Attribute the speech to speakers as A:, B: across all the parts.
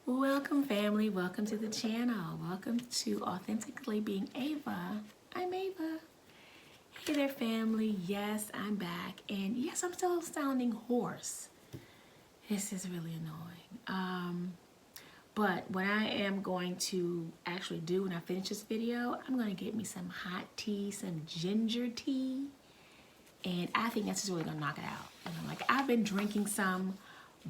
A: Welcome family, welcome to the channel. Welcome to Authentically Being Ava. I'm Ava. Hey there family, yes I'm back and yes I'm still sounding hoarse. This is really annoying. But what I am going to actually do when I finish this video, I'm going to get me some hot tea, some ginger tea. And I think that's just really gonna knock it out. Like I've been drinking some,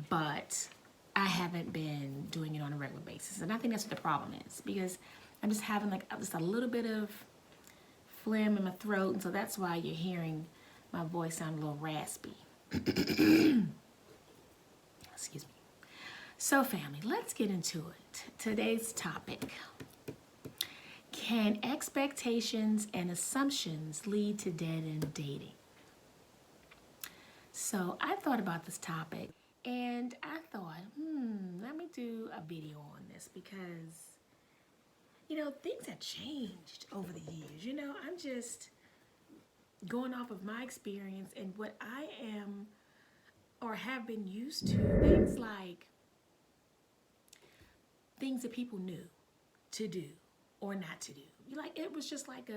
A: but I haven't been doing it on a regular basis. And I think that's what the problem is because I'm just having like just a little bit of phlegm in my throat. And so that's why you're hearing my voice sound a little raspy. Excuse me. So family, let's get into it. Today's topic. Can expectations and assumptions lead to dead-end dating? So I thought about this topic and I thought, let me do a video on this because, things have changed over the years. I'm just going off of my experience and what I am or have been used to. Things like things that people knew to do or not to do. It was just like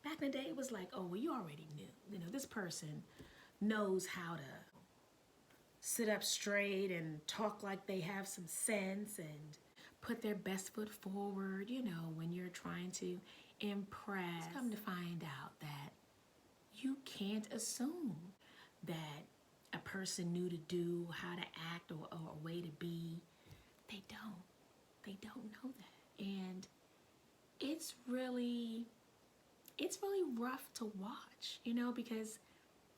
A: back in the day, it was like, oh, well, you already knew. This person knows how to sit up straight and talk like they have some sense and put their best foot forward, when you're trying to impress. Come to find out that you can't assume that a person knew to do, how to act, or a way to be. They don't. They don't know that. And it's really rough to watch, because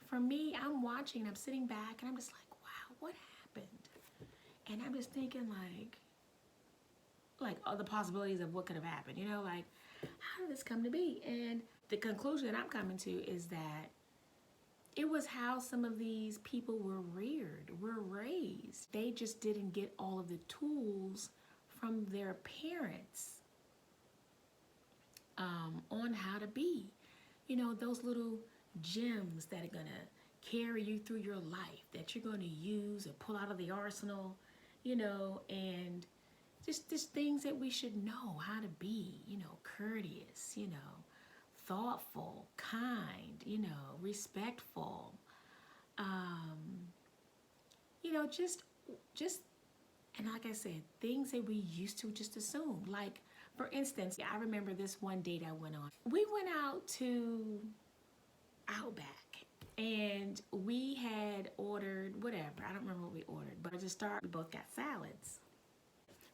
A: for me, I'm watching, I'm sitting back, and I'm just like, wow, what happened? And I'm just thinking all the possibilities of what could have happened, how did this come to be? And the conclusion that I'm coming to is that it was how some of these people were raised. They just didn't get all of the tools from their parents on how to be. Those little gems that are gonna carry you through your life that you're gonna use or pull out of the arsenal, and just things that we should know how to be, courteous, thoughtful, kind, respectful, just and like I said, things that we used to just assume. Like, for instance, I remember this one date I went on. We went out to Outback and we had ordered whatever. I don't remember what we ordered, but to start, we both got salads.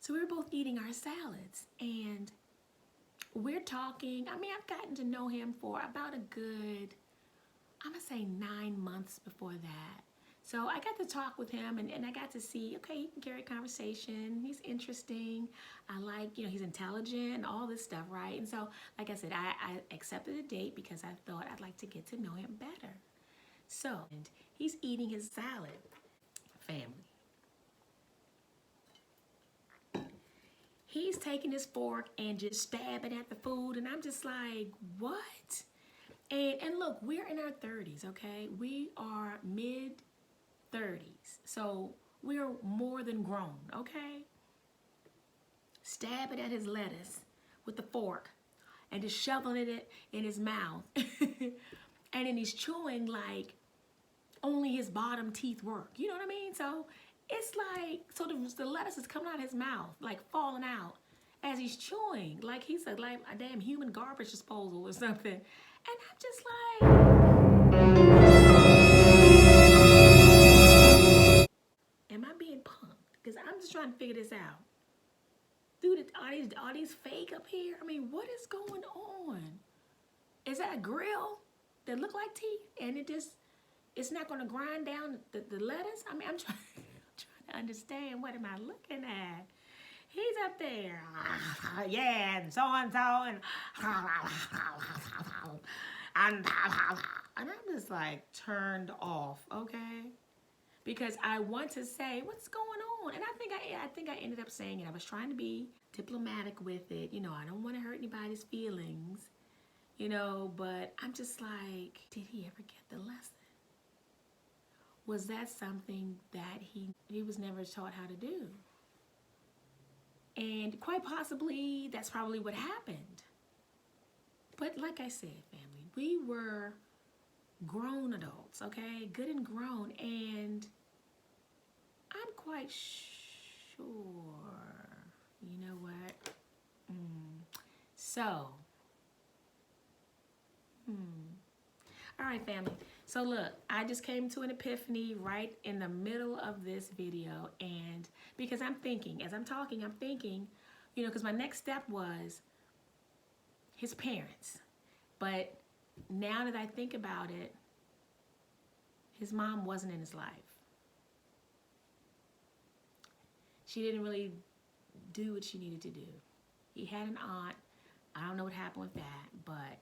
A: So we were both eating our salads and we're talking. I mean, I've gotten to know him for about a good, I'm gonna say 9 months before that. So I got to talk with him and I got to see, okay, he can carry a conversation. He's interesting. I like, he's intelligent and all this stuff, right? And so, like I said, I accepted a date because I thought I'd like to get to know him better. So, and he's eating his salad, family. He's taking his fork and just stabbing at the food and I'm just like, what? And look, we're in our 30s, okay? We are mid-30s. So we're more than grown, okay? Stabbing at his lettuce with the fork and just shoveling it in his mouth. And then he's chewing like only his bottom teeth work. You know what I mean? So it's like, so the lettuce is coming out of his mouth, like falling out as he's chewing, like he's like a damn human garbage disposal or something. And I'm just like, am I being punked? Because I'm just trying to figure this out. Dude, are these fake up here? I mean, what is going on? Is that a grill that look like teeth and it's not going to grind down the lettuce? I mean, I'm trying to understand, what am I looking at? He's up there, yeah, and so-and-so, and I'm just like turned off, okay? Because I want to say, what's going on? And I think I ended up saying it. I was trying to be diplomatic with it. I don't want to hurt anybody's feelings, but I'm just like, did he ever get the lesson? Was that something that he was never taught how to do? And quite possibly, that's probably what happened. But like I said, family, we were grown adults, okay? Good and grown. And I'm quite sure, you know what? So, all right, family. So look, I just came to an epiphany right in the middle of this video. And because I'm thinking, as I'm talking, I'm thinking, you know, because my next step was his parents. But now that I think about it, his mom wasn't in his life. She didn't really do what she needed to do. He had an aunt. I don't know what happened with that, but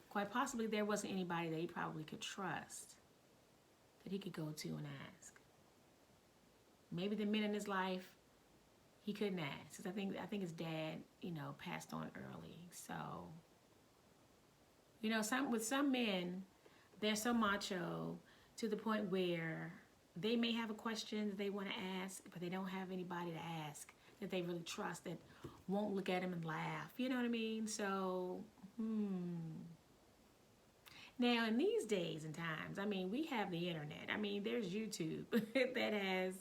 A: quite possibly there wasn't anybody that he probably could trust, that he could go to and ask. Maybe the men in his life, he couldn't ask. Because I think his dad, you know, passed on early. So, you know, with some men, they're so macho to the point where they may have a question that they want to ask, but they don't have anybody to ask that they really trust, that won't look at him and laugh. You know what I mean? So, Now, in these days and times, I mean, we have the internet. I mean, there's YouTube that has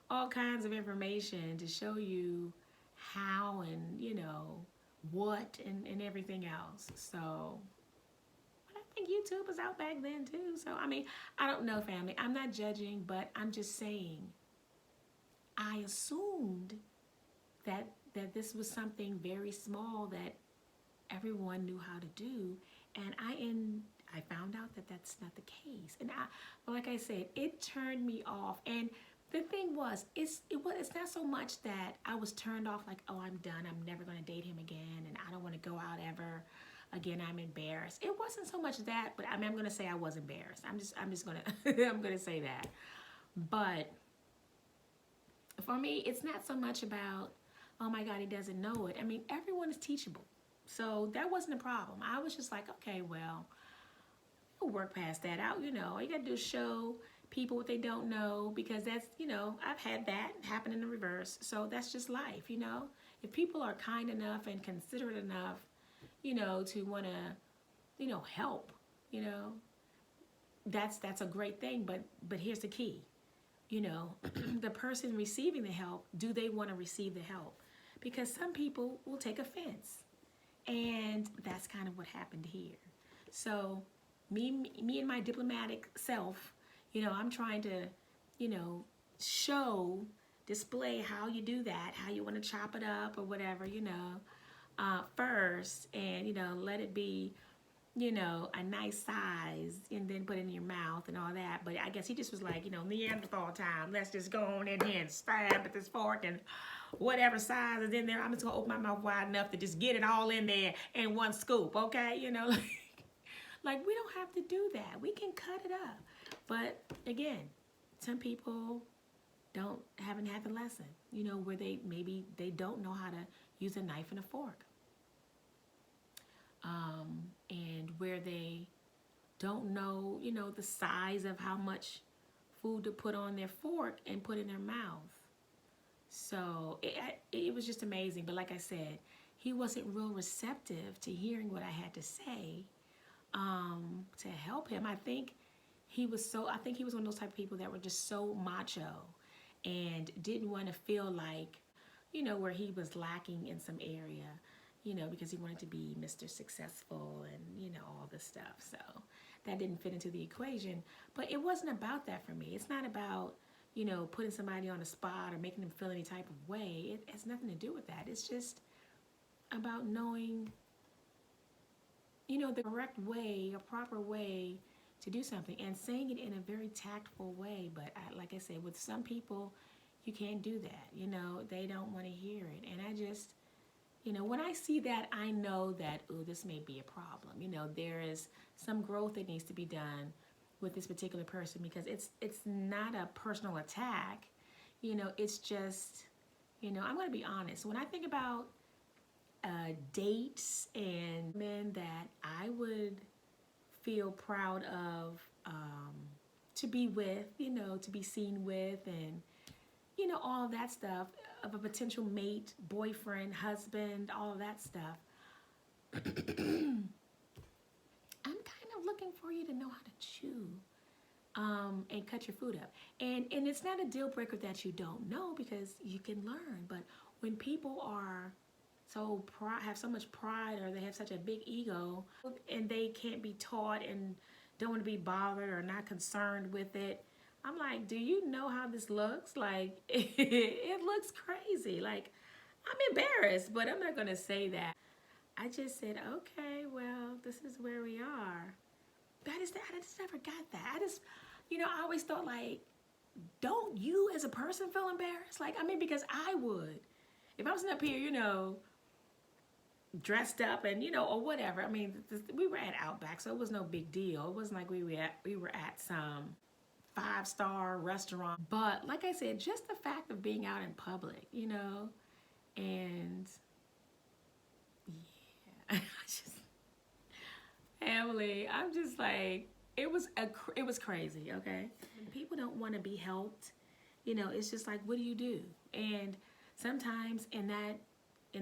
A: all kinds of information to show you how and, you know, what and everything else. So, but I think YouTube was out back then too. So, I mean, I don't know, family. I'm not judging, but I'm just saying I assumed that this was something very small that everyone knew how to do, and I found out that that's not the case. And like I said, it turned me off. And the thing was, it's not so much that I was turned off, like, oh, I'm done, I'm never going to date him again, and I don't want to go out ever again, I'm embarrassed. It wasn't so much that, but I mean, I'm going to say I was embarrassed. I'm just going to I'm going to say that. But for me, it's not so much about, oh my God, he doesn't know it. I mean, everyone is teachable. So that wasn't a problem. I was just like, okay, well, we'll work past that out. You know, all you got to do is show people what they don't know, because that's, you know, I've had that happen in the reverse. So that's just life, you know. If people are kind enough and considerate enough, you know, to want to, you know, help, you know, that's a great thing. But here's the key. You know, the person receiving the help, do they want to receive the help? Because some people will take offense. And that's kind of what happened here. So me and my diplomatic self, you know, I'm trying to, you know, display how you do that, how you want to chop it up or whatever, you know, first, and, you know, let it be, you know, a nice size, and then put it in your mouth and all that. But I guess he just was like, you know, Neanderthal time. Let's just go on in here and stab at this fork, and whatever size is in there, I'm just gonna open my mouth wide enough to just get it all in there in one scoop, okay? You know, like we don't have to do that. We can cut it up. But again, some people haven't had the lesson, you know, where maybe they don't know how to use a knife and a fork. And where they don't know, you know, the size of how much food to put on their fork and put in their mouth. So it was just amazing. But like I said, he wasn't real receptive to hearing what I had to say to help him. I think he was one of those type of people that were just so macho and didn't want to feel like, you know, where he was lacking in some area, you know, because he wanted to be Mr. Successful and, you know, all this stuff. So that didn't fit into the equation. But it wasn't about that for me. It's not about, you know, putting somebody on the spot or making them feel any type of way. It has nothing to do with that. It's just about knowing, you know, the correct way, a proper way to do something, and saying it in a very tactful way. But like I said, with some people, you can't do that. You know, they don't want to hear it. And I just, you know, when I see that, I know that, oh, this may be a problem. You know, there is some growth that needs to be done with this particular person, because it's not a personal attack. You know, it's just, you know, I'm going to be honest. When I think about dates and men that I would feel proud of to be with, you know, to be seen with, and, you know, all of that stuff of a potential mate, boyfriend, husband, all of that stuff. I'm kind of looking for you to know how to chew and cut your food up. And it's not a deal breaker that you don't know, because you can learn. But when people are have so much pride, or they have such a big ego, and they can't be taught and don't want to be bothered or not concerned with it, I'm like, do you know how this looks? Like, it looks crazy. Like, I'm embarrassed, but I'm not going to say that. I just said, okay, well, this is where we are. But I just never got that. I always thought, like, don't you as a person feel embarrassed? Like, I mean, because I would. If I was up here, dressed up and, or whatever. I mean, we were at Outback, so it was no big deal. It wasn't like we were at some 5-star restaurant. But like I said, just the fact of being out in public, and yeah, family, I'm just like, it was crazy, okay? When people don't want to be helped, it's just like, what do you do? And sometimes in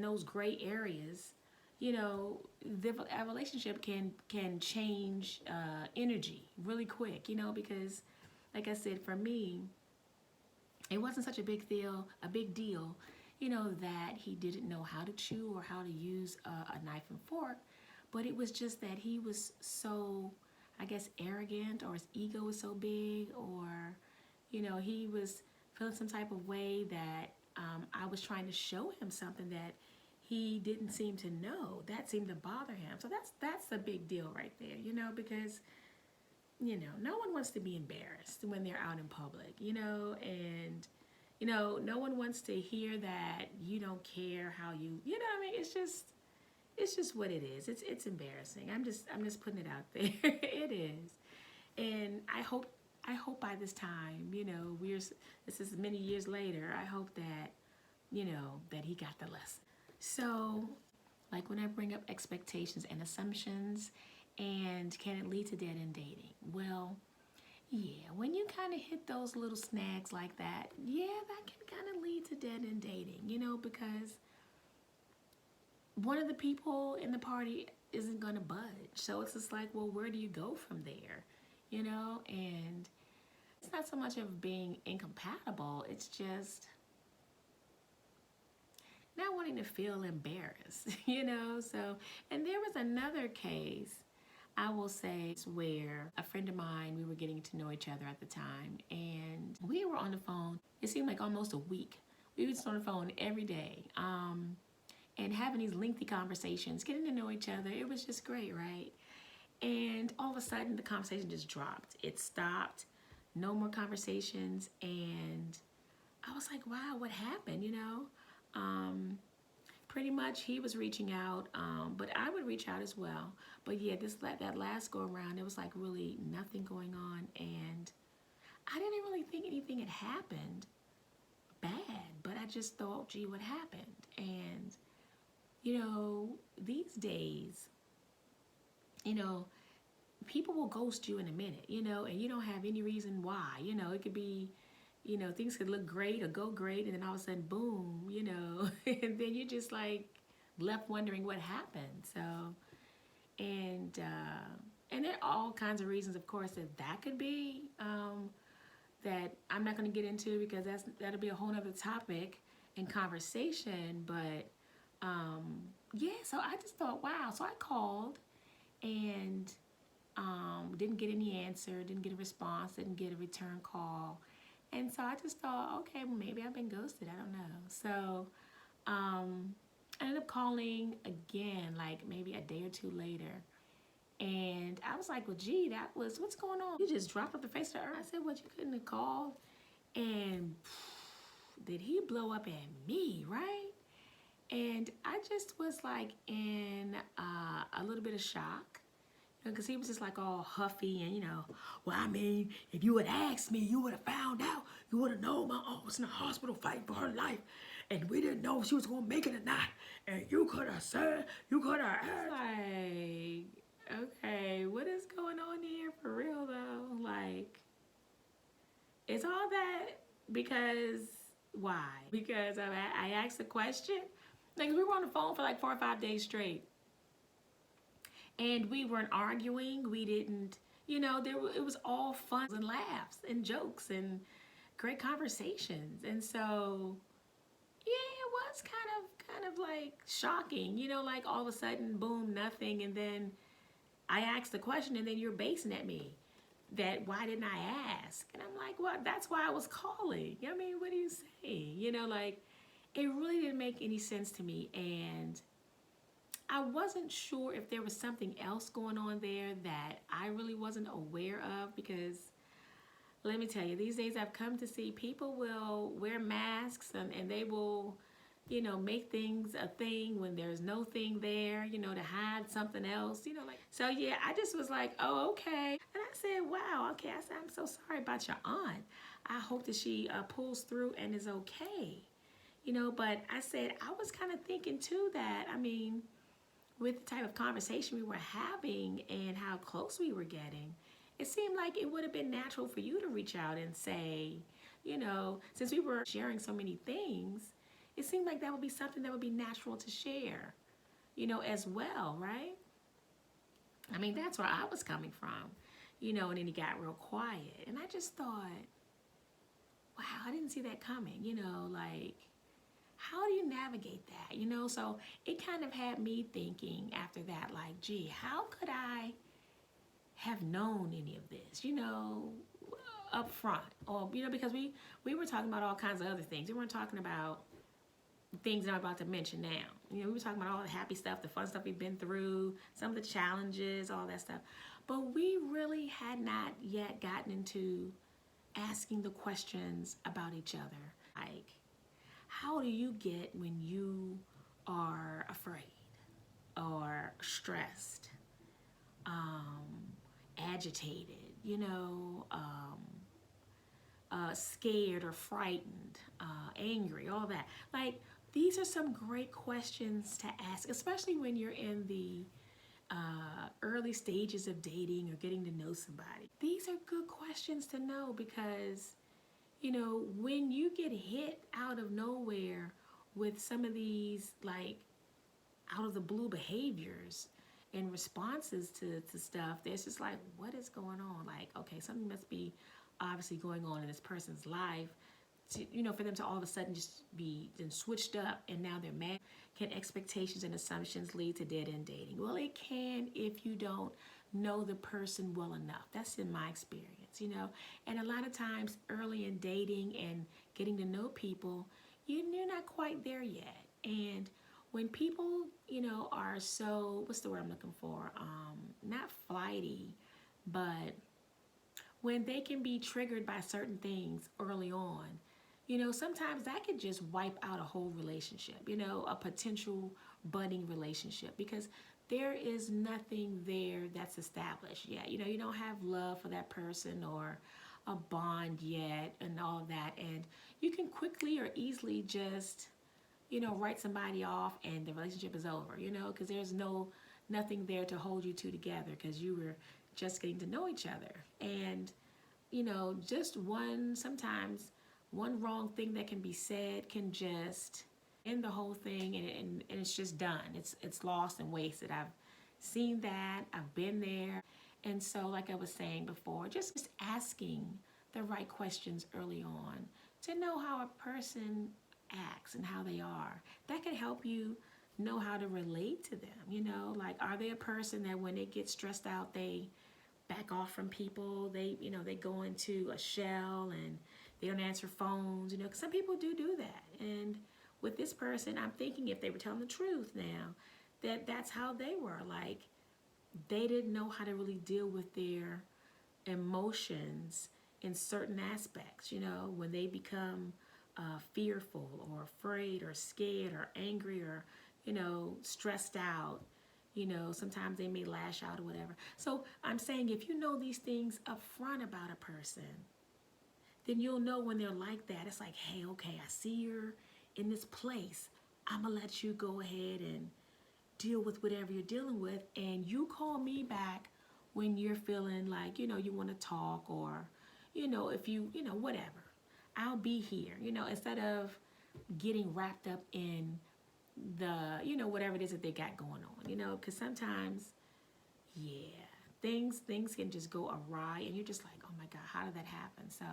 A: those gray areas, a relationship can change energy really quick, because like I said, for me, it wasn't such a big deal, that he didn't know how to chew or how to use a knife and fork, but it was just that he was so, I guess, arrogant, or his ego was so big, or, he was feeling some type of way that I was trying to show him something that he didn't seem to know. That seemed to bother him. So that's a big deal right there, because, no one wants to be embarrassed when they're out in public, and, no one wants to hear that you don't care how you what I mean? It's just what it is. It's embarrassing. I'm just putting it out there. It is. And I hope by this time, this is many years later, I hope that, that he got the lesson. So, like, when I bring up expectations and assumptions, and can it lead to dead-end dating? Well, yeah, when you kind of hit those little snags like that, yeah, that can kind of lead to dead-end dating, because one of the people in the party isn't going to budge. So it's just like, well, where do you go from there? And it's not so much of being incompatible, it's just not wanting to feel embarrassed, So, and there was another case, I will say, where a friend of mine, we were getting to know each other at the time, and we were on the phone, it seemed like almost a week. We were just on the phone every day, and having these lengthy conversations, getting to know each other. It was just great, right? And all of a sudden, the conversation just dropped. It stopped, no more conversations, and I was like, wow, what happened, Pretty much he was reaching out, but I would reach out as well. But yeah, that last go around, it was like really nothing going on, and I didn't really think anything had happened bad, but I just thought, gee, what happened? And these days, people will ghost you in a minute, and you don't have any reason why. It could be, things could look great or go great, and then all of a sudden, boom, and then you're just like left wondering what happened. So, and there are all kinds of reasons, of course, that could be, that I'm not going to get into, because that'll be a whole nother topic and conversation. But yeah, so I just thought, wow. So I called and didn't get any answer, didn't get a response, didn't get a return call. And so I just thought, okay, well, maybe I've been ghosted. I don't know. So I ended up calling again, like maybe a day or two later. And I was like, well, gee, what's going on? You just dropped off the face of the earth. I said, what, you couldn't have called? And did he blow up at me, right? And I just was like in a little bit of shock, because he was just like all huffy and, well, I mean, if you had asked me, you would have found out. You would have known my aunt was in the hospital fighting for her life, and we didn't know if she was going to make it or not. And you could have said, you could have asked. Like, okay, what is going on here for real, though? Like, it's all that because Why? Because I asked a question. Like, we were on the phone for like 4 or 5 days straight, and we weren't arguing. We didn't, it was all fun and laughs and jokes and great conversations. And so, yeah, it was kind of like shocking, like all of a sudden, boom, nothing, and then I asked the question, and then you're basing at me that why didn't I ask? And I'm like, well, that's why I was calling. I mean, what are you saying? Like, it really didn't make any sense to me, and I wasn't sure if there was something else going on there that I really wasn't aware of, because let me tell you, these days I've come to see people will wear masks, and they will, make things a thing when there's no thing there, to hide something else, like. So yeah, I just was like, oh, okay. And I said, wow, okay. I said, I'm so sorry about your aunt. I hope that she pulls through and is okay. But I said, I was kind of thinking too that, I mean, with the type of conversation we were having and how close we were getting, it seemed like it would have been natural for you to reach out and say, since we were sharing so many things, it seemed like that would be something that would be natural to share, as well, right? I mean, that's where I was coming from, and then he got real quiet. And I just thought, wow, I didn't see that coming, like, how do you navigate that? So it kind of had me thinking after that, like, gee, how could I have known any of this, up front? Or, because we were talking about all kinds of other things. We weren't talking about things I'm about to mention now. We were talking about all the happy stuff, the fun stuff we've been through, some of the challenges, all that stuff. But we really had not yet gotten into asking the questions about each other. Like, how do you get when you are afraid or stressed, agitated, scared or frightened, angry, all that? Like, these are some great questions to ask, especially when you're in the early stages of dating or getting to know somebody. These are good questions to know, because when you get hit out of nowhere with some of these, like, out of the blue behaviors and responses to stuff, there's just like, what is going on? Like, okay, something must be obviously going on in this person's life to, for them to all of a sudden just be then switched up and now they're mad. Can expectations and assumptions lead to dead-end dating? Well, it can if you don't know the person well enough. That's in my experience, And a lot of times early in dating and getting to know people, you're not quite there yet. And when people, are so, what's the word I'm looking for? Not flighty, but when they can be triggered by certain things early on, sometimes that could just wipe out a whole relationship, a potential budding relationship, because there is nothing there that's established yet. You don't have love for that person or a bond yet and all of that. And you can quickly or easily just, write somebody off and the relationship is over, because there's nothing there to hold you two together because you were just getting to know each other. And, just sometimes one wrong thing that can be said can just end the whole thing, and it's just done. It's lost and wasted. I've seen that. I've been there. And so, like I was saying before, just asking the right questions early on to know how a person acts and how they are. That can help you know how to relate to them, like, are they a person that when they get stressed out, they back off from people, they go into a shell and they don't answer phones, because some people do that. And with this person, I'm thinking if they were telling the truth now, that's how they were. Like, they didn't know how to really deal with their emotions in certain aspects, when they become fearful or afraid or scared or angry or, stressed out. Sometimes they may lash out or whatever. So I'm saying, if you know these things up front about a person, then you'll know when they're like that. It's like, hey, okay, I see you're in this place. I'm going to let you go ahead and deal with whatever you're dealing with. And you call me back when you're feeling like, you want to talk, or, if you, whatever. I'll be here, you know, instead of getting wrapped up in the, you know, whatever it is that they got going on, you know, because sometimes, yeah, things can just go awry, and you're just like, oh my God, how did that happen? So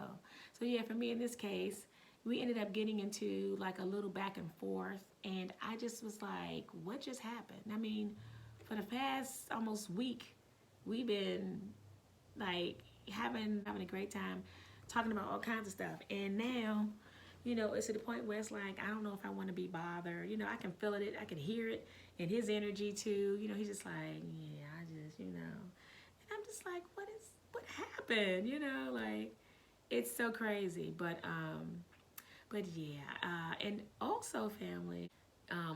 A: yeah, for me in this case, we ended up getting into like a little back and forth, and I just was like, what just happened? I mean, for the past almost week, we've been like having a great time talking about all kinds of stuff, and now, you know, it's to the point where it's like, I don't know if I want to be bothered. You know, I can feel it, I can hear it in his energy too. You know, he's just like, yeah, I just, you know, and I'm just like, what happened? You know, like, it's so crazy. But yeah, and also family,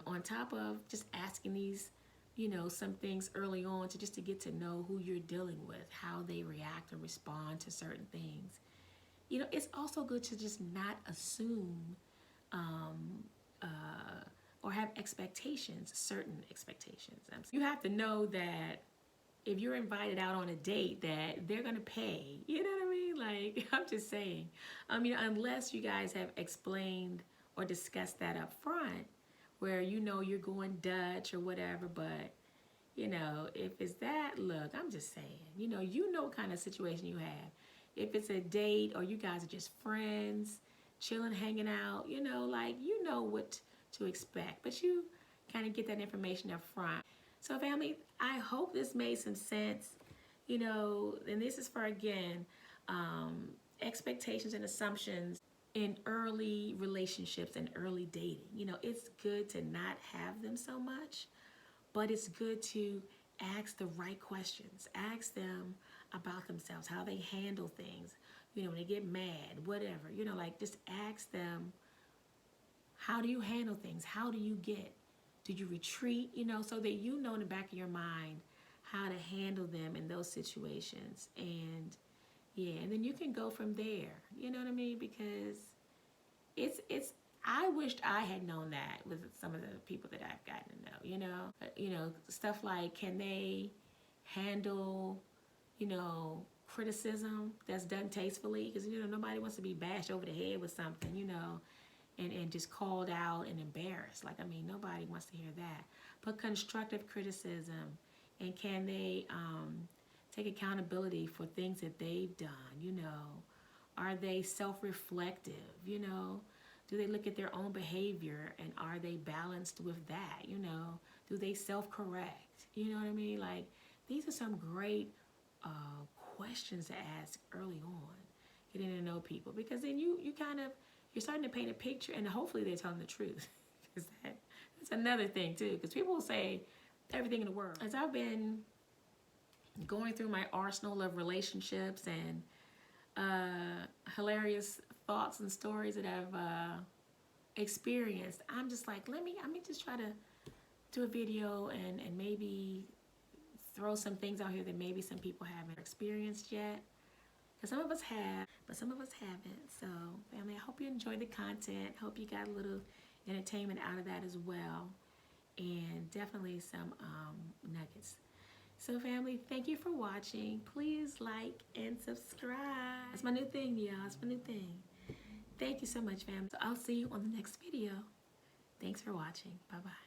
A: on top of just asking these, you know, some things early on to just to get to know who you're dealing with, how they react or respond to certain things. You know, it's also good to just not assume, um, uh, or have expectations, certain expectations. You have to know that if you're invited out on a date, that they're gonna pay. You know what I mean? Like, I'm just saying. You know, unless you guys have explained or discussed that up front, where you know you're going Dutch or whatever. But you know, if it's that, look, I'm just saying. You know what kind of situation you have. If it's a date or you guys are just friends, chilling, hanging out, you know, like, you know what to expect. But you kind of get that information up front. So family, I hope this made some sense, you know, and this is for, again, expectations and assumptions in early relationships and early dating. You know, it's good to not have them so much, but it's good to ask the right questions. Ask them about themselves, how they handle things, you know, when they get mad, whatever, you know, like, just ask them, how do you handle things? How do you get? Do you retreat? You know, so that you know in the back of your mind how to handle them in those situations. And yeah, and then you can go from there. You know what I mean? Because it's I wished I had known that with some of the people that I've gotten to know. You know, stuff like, can they handle, you know, criticism that's done tastefully? Because, you know, nobody wants to be bashed over the head with something, you know, and just called out and embarrassed. Like, I mean, nobody wants to hear that. But constructive criticism, and can they take accountability for things that they've done, you know? Are they self-reflective, you know? Do they look at their own behavior, and are they balanced with that, you know? Do they self-correct? You know what I mean? Like, these are some great questions to ask early on, getting to know people, because then you kind of, you're starting to paint a picture, and hopefully they're telling the truth. Because that's another thing too, because people will say everything in the world. As I've been going through my arsenal of relationships and hilarious thoughts and stories that I've experienced, I'm just like, let me just try to do a video and maybe throw some things out here that maybe some people haven't experienced yet. Because some of us have, but some of us haven't. So family, I hope you enjoyed the content. Hope you got a little entertainment out of that as well, and definitely some nuggets. So family, thank you for watching. Please like and subscribe. It's my new thing, y'all. It's my new thing. Thank you so much, family. So I'll see you on the next video. Thanks for watching. Bye-bye.